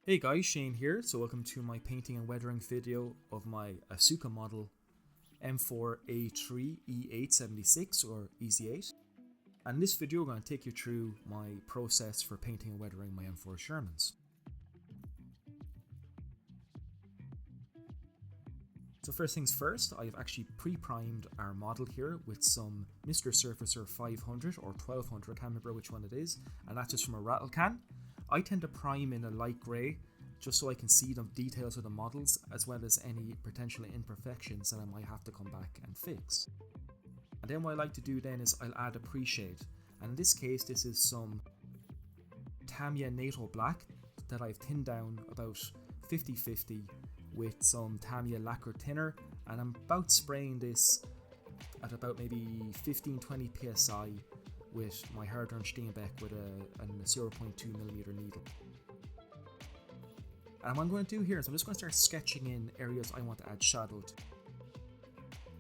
Hey guys, Shane here, so welcome to my painting and weathering video of my ASUKA model M4A3 E876 or EZ8. And in this video we're going to take you through my process for painting and weathering my M4 Shermans. So first things first, I've actually pre-primed our model here with some Mr. Surfacer 500 or 1200, I can't remember which one it is, and that's just from a rattle can. I tend to prime in a light grey just so I can see the details of the models as well as any potential imperfections that I might have to come back and fix. And then what I like to do then is I'll add a pre-shade, and in this case this is some Tamiya NATO Black that I've thinned down about 50-50 with some Tamiya lacquer thinner, and I'm about spraying this at about maybe 15-20 psi with my hard-earned Steenbeck with a 0.2mm needle. And what I'm going to do here is I'm just going to start sketching in areas I want to add shadow to.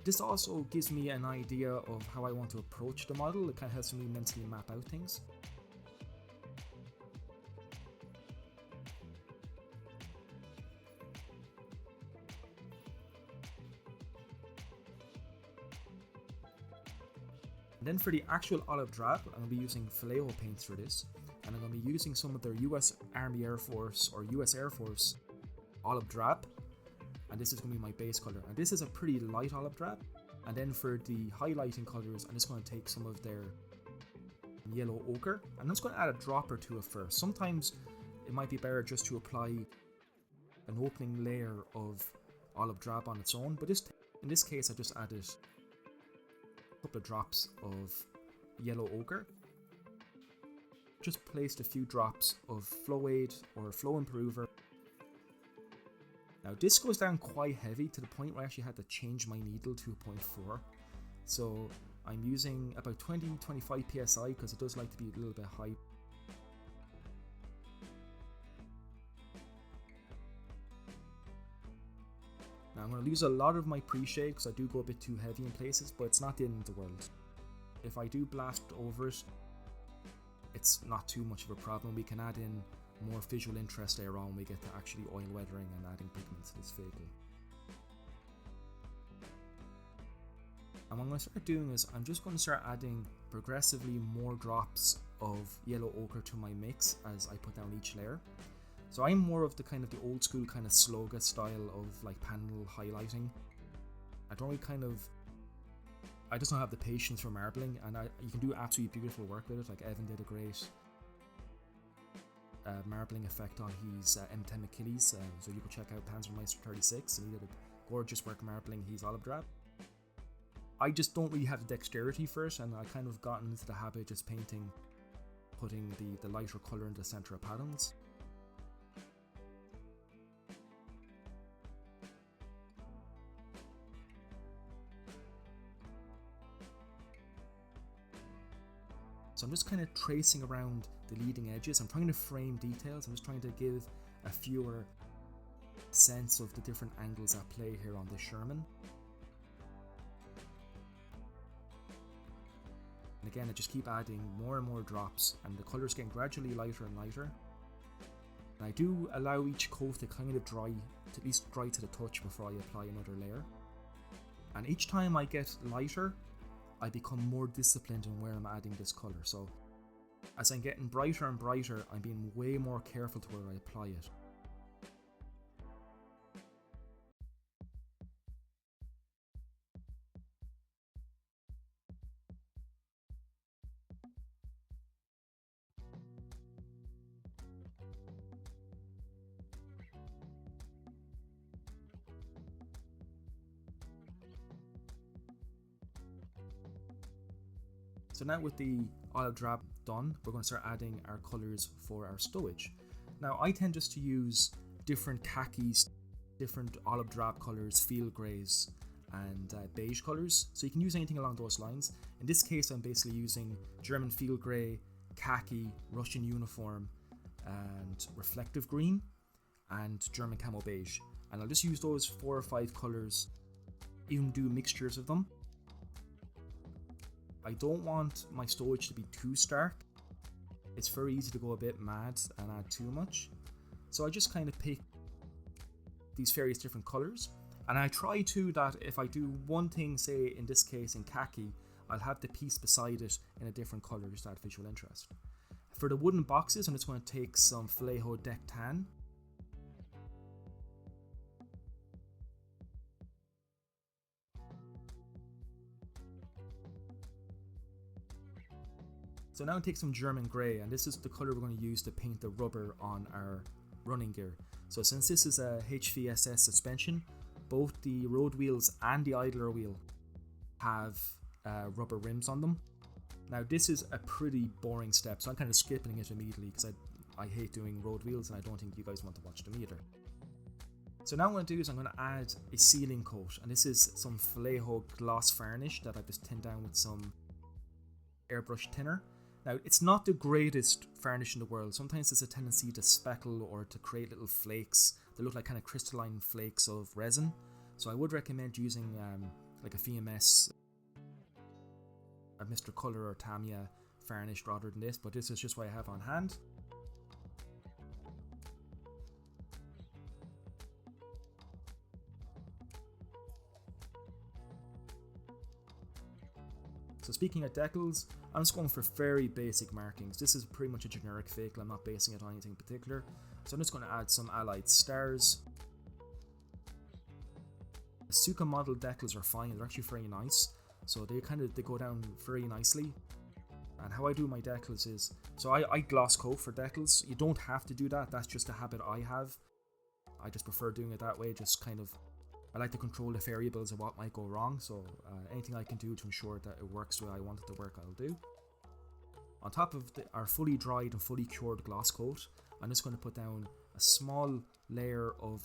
This also gives me an idea of how I want to approach the model. It kind of helps me mentally map out things. And then for the actual olive drab, I'm going to be using Vallejo paints for this, and I'm going to be using some of their US Army Air Force or US Air Force olive drab, and this is going to be my base color, and this is a pretty light olive drab. And then for the highlighting colors, I'm just going to take some of their yellow ochre, and I'm just going to add a drop or two at first. Sometimes it might be better just to apply an opening layer of olive drab on its own, but in this case I just added couple of drops of yellow ochre. Just placed a few drops of flow aid or flow improver. Now this goes down quite heavy to the point where I actually had to change my needle to a 0.4. So I'm using about 20-25 psi because it does like to be a little bit high. Now I'm going to lose a lot of my pre-shade because I do go a bit too heavy in places, but it's not the end of the world. If I do blast over it, it's not too much of a problem. We can add in more visual interest later on when we get to actually oil weathering and adding pigments to this vehicle. And what I'm going to start doing is I'm just going to start adding progressively more drops of yellow ochre to my mix as I put down each layer. So I'm more of the kind of the old school kind of sloga style of like panel highlighting. I just don't have the patience for marbling, and you can do absolutely beautiful work with it. Like Evan did a great marbling effect on his M10 Achilles, so you can check out Panzermeister 36, and he did a gorgeous work marbling his olive drab. I just don't really have the dexterity for it, and I kind of gotten into the habit of just putting the lighter colour in the centre of patterns. So I'm just kind of tracing around the leading edges. I'm trying to frame details. I'm just trying to give a fewer sense of the different angles at play here on this Sherman. And again, I just keep adding more and more drops, and the colours getting gradually lighter and lighter. And I do allow each coat to kind of dry, to at least dry to the touch before I apply another layer. And each time I get lighter, I become more disciplined in where I'm adding this colour. So as I'm getting brighter and brighter, I'm being way more careful to where I apply it. So now with the olive drab done, we're going to start adding our colours for our stowage. Now I tend just to use different khakis, different olive drab colours, Fieldgreys and beige colours, so you can use anything along those lines. In this case I'm basically using German Fieldgrey, khaki, Russian uniform and reflective green and German Camo beige, and I'll just use those 4 or 5 colours, even do mixtures of them. I don't want my stowage to be too stark. It's very easy to go a bit mad and add too much. So I just kind of pick these various different colors, and I try to that if I do one thing, say in this case in khaki, I'll have the piece beside it in a different color just to add visual interest. For the wooden boxes, I'm just going to take some Vallejo deck tan. So now I take some German grey, and this is the colour we're going to use to paint the rubber on our running gear. So since this is a HVSS suspension, both the road wheels and the idler wheel have rubber rims on them. Now this is a pretty boring step, so I'm kind of skipping it immediately because I hate doing road wheels and I don't think you guys want to watch them either. So now what I'm going to do is I'm going to add a sealing coat, and this is some Vallejo gloss varnish that I've just tinned down with some airbrush thinner. Now, it's not the greatest varnish in the world. Sometimes there's a tendency to speckle or to create little flakes that look like kind of crystalline flakes of resin. So I would recommend using like a VMS, a Mr. Colour or Tamiya varnish rather than this, but this is just what I have on hand. So speaking of decals, I'm just going for very basic markings. This is pretty much a generic vehicle, I'm not basing it on anything particular. So I'm just going to add some Allied stars. ASUKA model decals are fine, they're actually very nice. So they go down very nicely. And how I do my decals is, so I gloss coat for decals. You don't have to do that, that's just a habit I have. I just prefer doing it that way, just kind of, I like to control the variables of what might go wrong, so anything I can do to ensure that it works the way I want it to work, I'll do. On top of our fully dried and fully cured gloss coat, I'm just going to put down a small layer of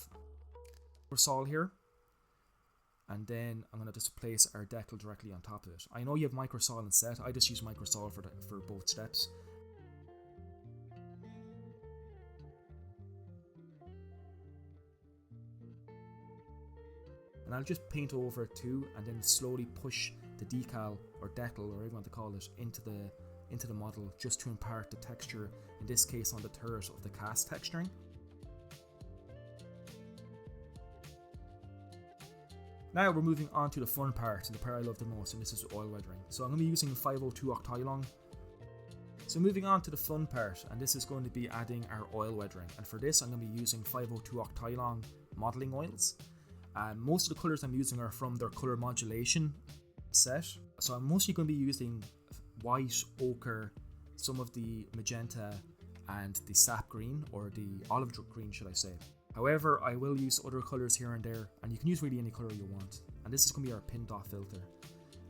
microsol here, and then I'm going to just place our decal directly on top of it. I know you have microsol in set, I just use microsol for both steps. And I'll just paint over it too, and then slowly push the decal or decal, or whatever you want to call it, into the model, just to impart the texture, in this case on the turret, of the cast texturing. Now we're moving on to the fun part, and the part I love the most, and this is oil weathering. So I'm going to be using 502 Abteilung. So moving on to the fun part, and this is going to be adding our oil weathering, and for this I'm going to be using 502 Abteilung modelling oils. Most of the colours I'm using are from their colour modulation set, so I'm mostly going to be using white, ochre, some of the magenta, and the sap green, or the olive green should I say. However, I will use other colours here and there, and you can use really any colour you want. And this is going to be our pin dot filter.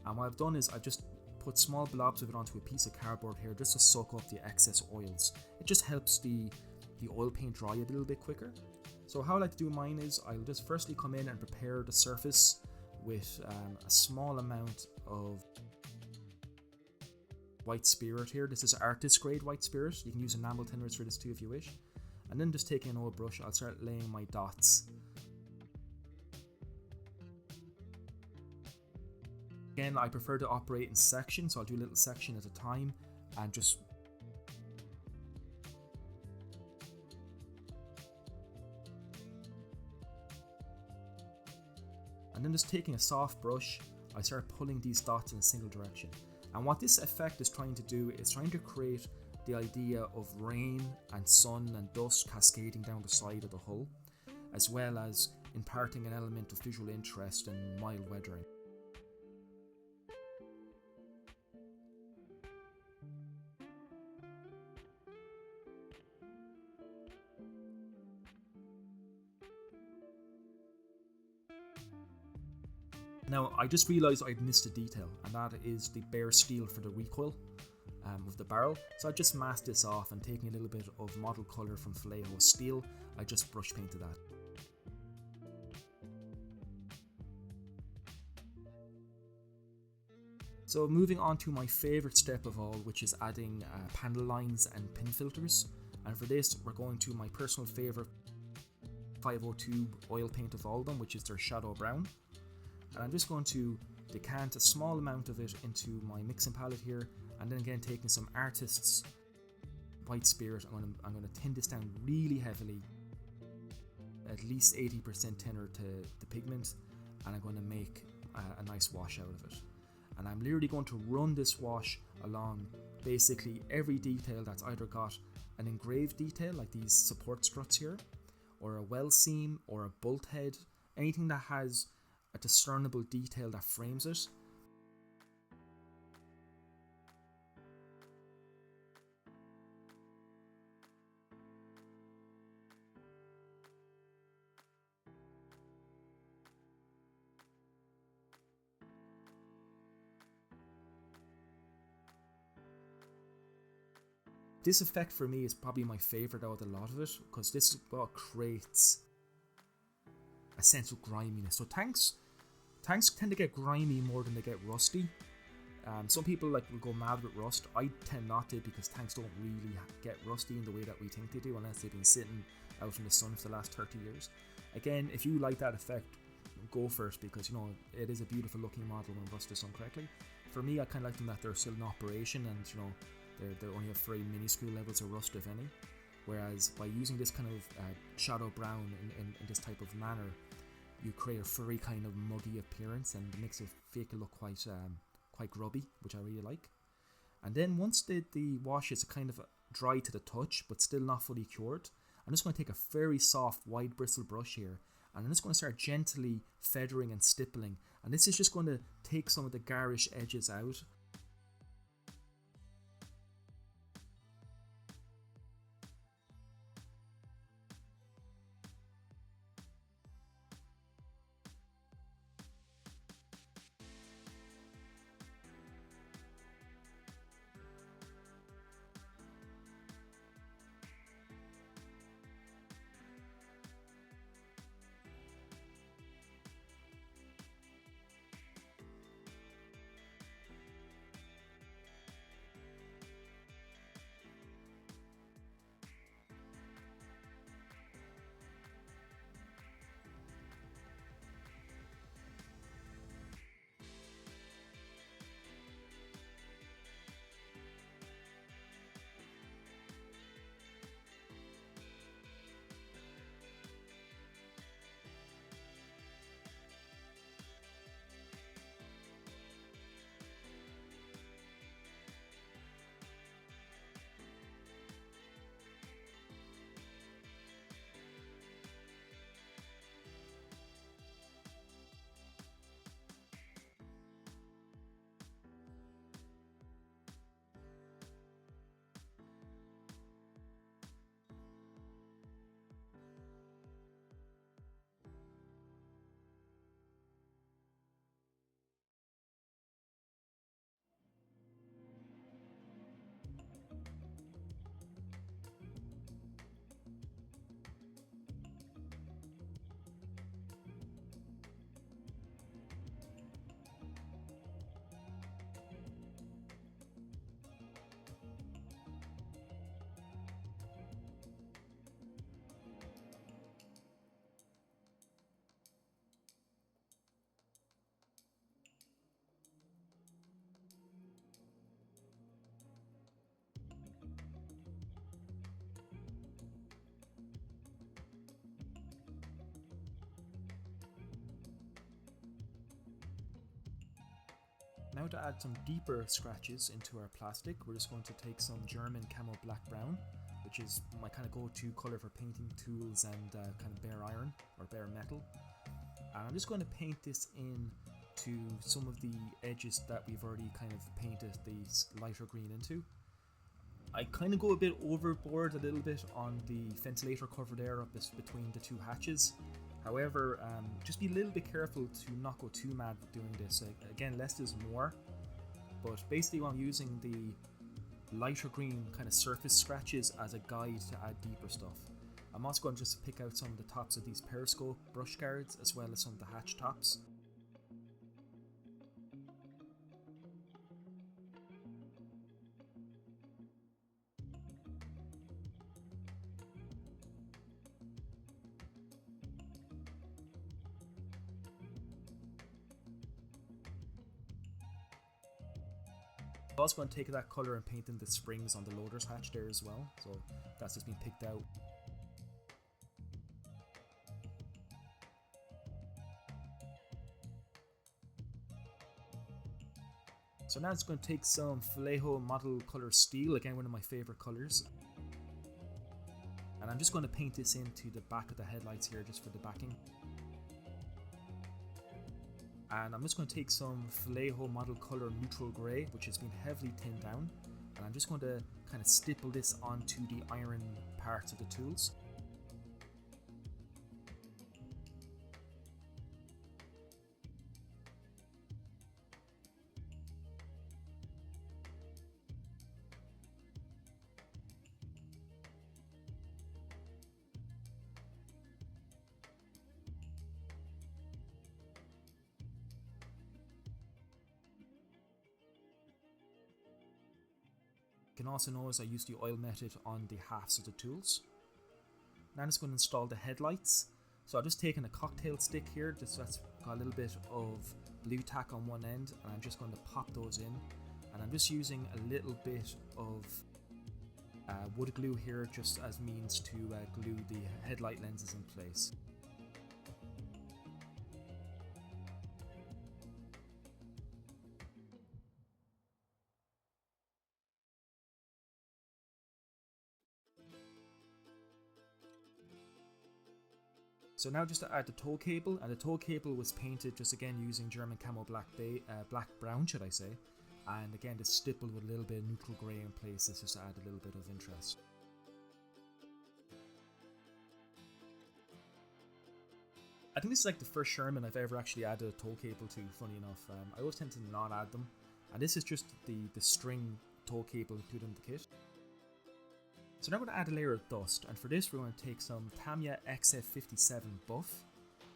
And what I've done is I've just put small blobs of it onto a piece of cardboard here just to soak up the excess oils. It just helps the oil paint dry a little bit quicker. So how I like to do mine is I'll just firstly come in and prepare the surface with a small amount of white spirit here. This is artist grade white spirit. You can use enamel thinners for this too if you wish. And then just taking an old brush, I'll start laying my dots. Again, I prefer to operate in sections, so I'll do a little section at a time and just and then just taking a soft brush, I start pulling these dots in a single direction. And what this effect is trying to do is trying to create the idea of rain and sun and dust cascading down the side of the hull, as well as imparting an element of visual interest and mild weathering. Now, I just realised I'd missed a detail, and that is the bare steel for the recoil of the barrel. So I just masked this off, and taking a little bit of model colour from Vallejo steel, I just brush painted that. So moving on to my favourite step of all, which is adding panel lines and pin filters. And for this, we're going to my personal favourite 502 oil paint of all of them, which is their Shadow Brown. And I'm just going to decant a small amount of it into my mixing palette here, and then again taking some artist's white spirit, I'm going to thin this down really heavily at least 80% thinner to the pigment, and I'm going to make a nice wash out of it. And I'm literally going to run this wash along basically every detail that's either got an engraved detail like these support struts here, or a well seam, or a bolt head, anything that has a discernible detail that frames it. This effect for me is probably my favourite out of a lot of it, because this is what creates a sense of griminess. So tanks tend to get grimy more than they get rusty. Some people will go mad with rust. I tend not to, because tanks don't really get rusty in the way that we think they do, unless they've been sitting out in the sun for the last 30 years. Again, if you like that effect, go for it, because you know it is a beautiful looking model when rust is done correctly. For me, I kind of like them that they're still in operation, and you know they only have very minuscule levels of rust, if any. Whereas by using this kind of shadow brown in this type of manner, you create a furry kind of muggy appearance, and it makes it fake look quite grubby, which I really like. And then once the wash is kind of dry to the touch, but still not fully cured, I'm just going to take a very soft wide bristle brush here, and I'm just going to start gently feathering and stippling. And this is just going to take some of the garish edges out. Now to add some deeper scratches into our plastic, we're just going to take some German Camo Black Brown, which is my kind of go-to colour for painting tools and kind of bare iron or bare metal. And I'm just going to paint this in to some of the edges that we've already kind of painted the lighter green into. I kind of go a bit overboard a little bit on the ventilator cover there up between the two hatches. However, just be a little bit careful to not go too mad with doing this. Again, less is more, but basically I'm using the lighter green kind of surface scratches as a guide to add deeper stuff. I'm also going to just pick out some of the tops of these periscope brush guards as well as some of the hatch tops. I'm also going to take that colour and paint in the springs on the loader's hatch there as well, so that's just been picked out. So now it's going to take some Vallejo model color steel, again one of my favorite colors. And I'm just going to paint this into the back of the headlights here just for the backing. And I'm just going to take some Vallejo model color neutral grey, which has been heavily thinned down. And I'm just going to kind of stipple this onto the iron parts of the tools. You can also notice I use the oil method on the halves of the tools. Now I'm just going to install the headlights. So I've just taken a cocktail stick here, just that's got a little bit of blue tack on one end, and I'm just going to pop those in. And I'm just using a little bit of wood glue here just as means to glue the headlight lenses in place. So now just to add the tow cable, and the tow cable was painted just again using German Camo Black brown should I say, and again just stippled with a little bit of neutral grey in places just to add a little bit of interest. I think this is like the first Sherman I've ever actually added a tow cable to, funny enough. I always tend to not add them, and this is just the string tow cable included in the kit. So now we're going to add a layer of dust, and for this we're going to take some Tamiya XF57 buff,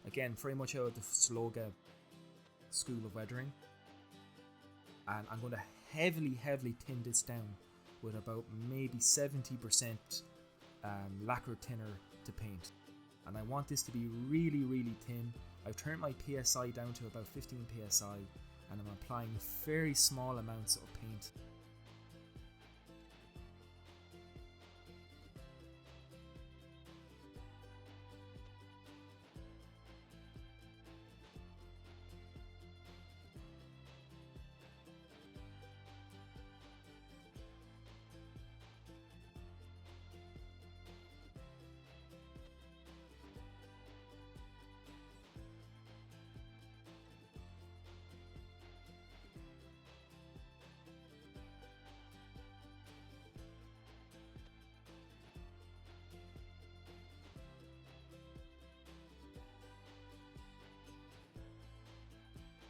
again very much out of the Sloga school of weathering, and I'm going to heavily thin this down with about maybe 70% lacquer thinner to paint, and I want this to be really thin. I've turned my PSI down to about 15 PSI, and I'm applying very small amounts of paint.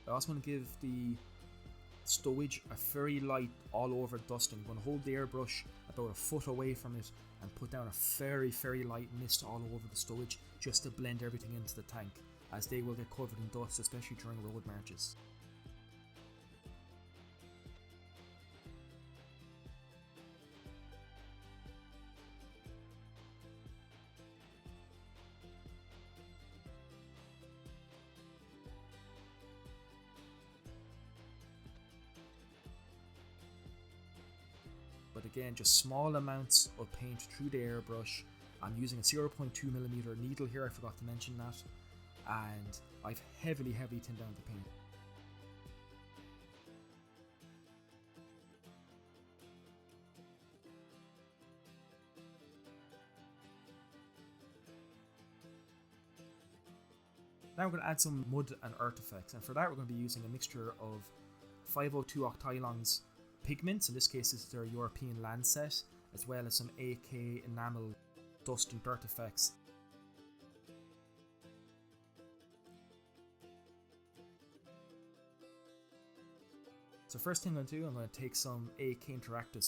I also want to give the stowage a very light all over dusting. I'm going to hold the airbrush about a foot away from it and put down a very light mist all over the stowage just to blend everything into the tank, as they will get covered in dust, especially during road marches. But again, just small amounts of paint through the airbrush. I'm using a 0.2mm needle here, I forgot to mention that, and I've heavily thinned down the paint. Now we're going to add some mud and earth effects, and for that we're going to be using a mixture of 502 Abteilung's pigments. In this case this is their European land set, as well as some AK enamel dust and dirt effects. So first thing I'm going to do, I'm going to take some AK Interactive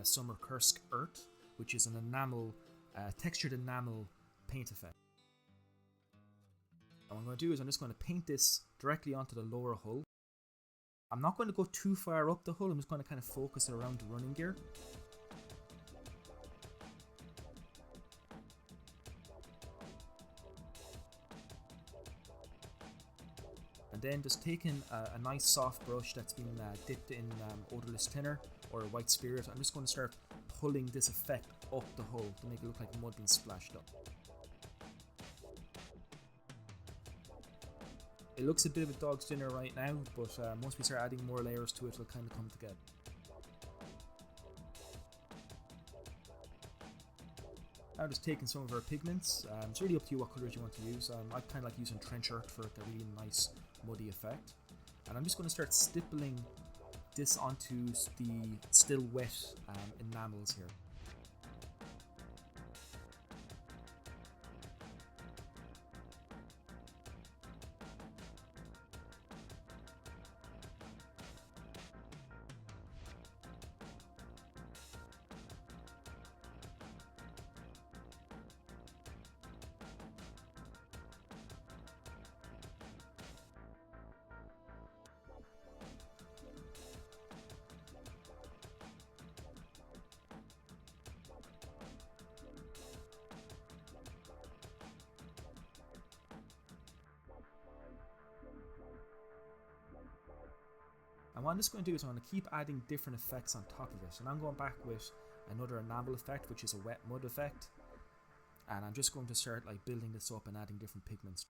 Summer Kursk Earth, which is an enamel, textured enamel paint effect. And what I'm going to do is I'm just going to paint this directly onto the lower hull. I'm not going to go too far up the hull, I'm just going to kind of focus it around the running gear. And then just taking a nice soft brush that's been dipped in odorless thinner or white spirit, I'm just going to start pulling this effect up the hull to make it look like mud being splashed up. It looks a bit of a dog's dinner right now, but once we start adding more layers to it, it'll kind of come together. Now just taking some of our pigments. It's really up to you what colours you want to use. I kind of like using trench earth for a really nice muddy effect. And I'm just going to start stippling this onto the still wet enamels here. And what I'm just going to do is I'm going to keep adding different effects on top of it. And I'm going back with another enamel effect, which is a wet mud effect. And I'm just going to start like building this up and adding different pigments.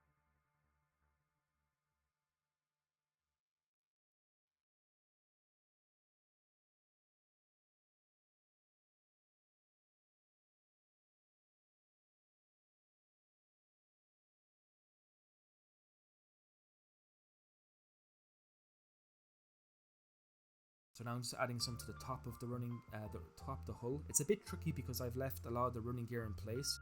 So now I'm just adding some to the top of the running, the hull. It's a bit tricky because I've left a lot of the running gear in place.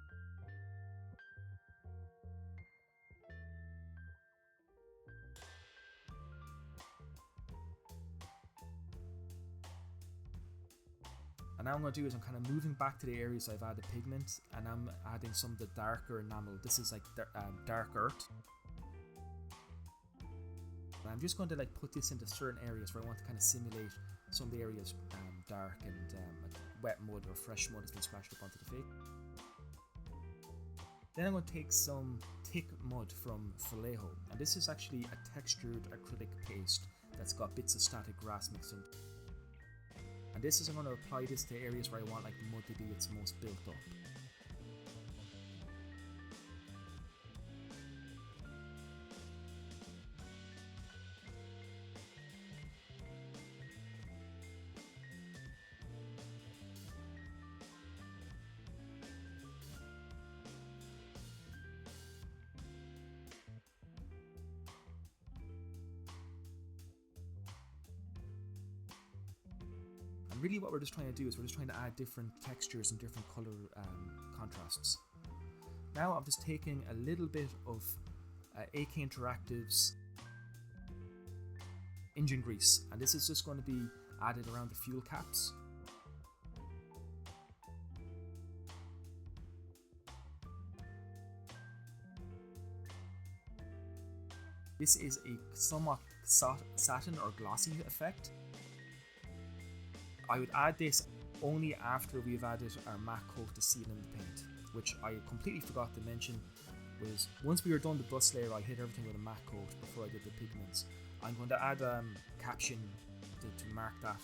And now what I'm going to do is I'm kind of moving back to the areas I've added pigment, and I'm adding some of the darker enamel. This is like dark earth. And I'm just going to like put this into certain areas where I want to kind of simulate some of the areas dark and like wet mud or fresh mud has been splashed up onto the fake. Then I'm going to take some thick mud from Vallejo, and this is actually a textured acrylic paste that's got bits of static grass mixed in. And this is, I'm going to apply this to areas where I want like the mud to be its most built up. Really what we're just trying to do is we're just trying to add different textures and different color contrasts. Now I'm just taking a little bit of AK Interactive's engine grease, and this is just going to be added around the fuel caps. This is a somewhat satin or glossy effect. I would add this only after we've added our matte coat to seal in the paint, which I completely forgot to mention was once we were done the bust layer, I hit everything with a matte coat before I did the pigments. I'm going to add a caption to mark that.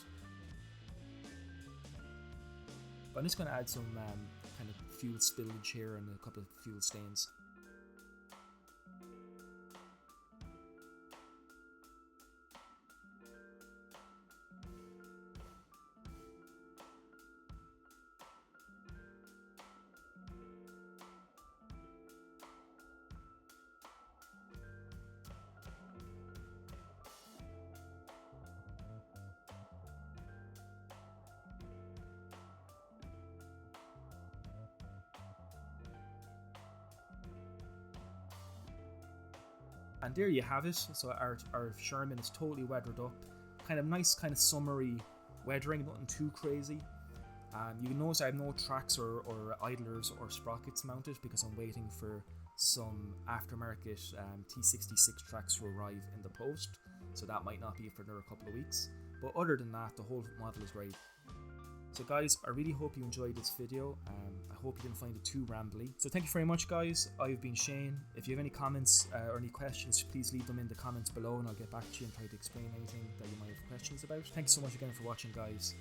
But I'm just going to add some kind of fuel spillage here and a couple of fuel stains. And there you have it. So our Sherman is totally weathered up. Kind of nice, kind of summery weathering, nothing too crazy. You can notice I have no tracks or idlers or sprockets mounted because I'm waiting for some aftermarket T66 tracks to arrive in the post. So that might not be for another couple of weeks. But other than that, the whole model is great. So guys, I really hope you enjoyed this video. I hope you didn't find it too rambly. So thank you very much guys. I've been Shane. If you have any comments or any questions, please leave them in the comments below and I'll get back to you and try to explain anything that you might have questions about. Thanks so much again for watching guys.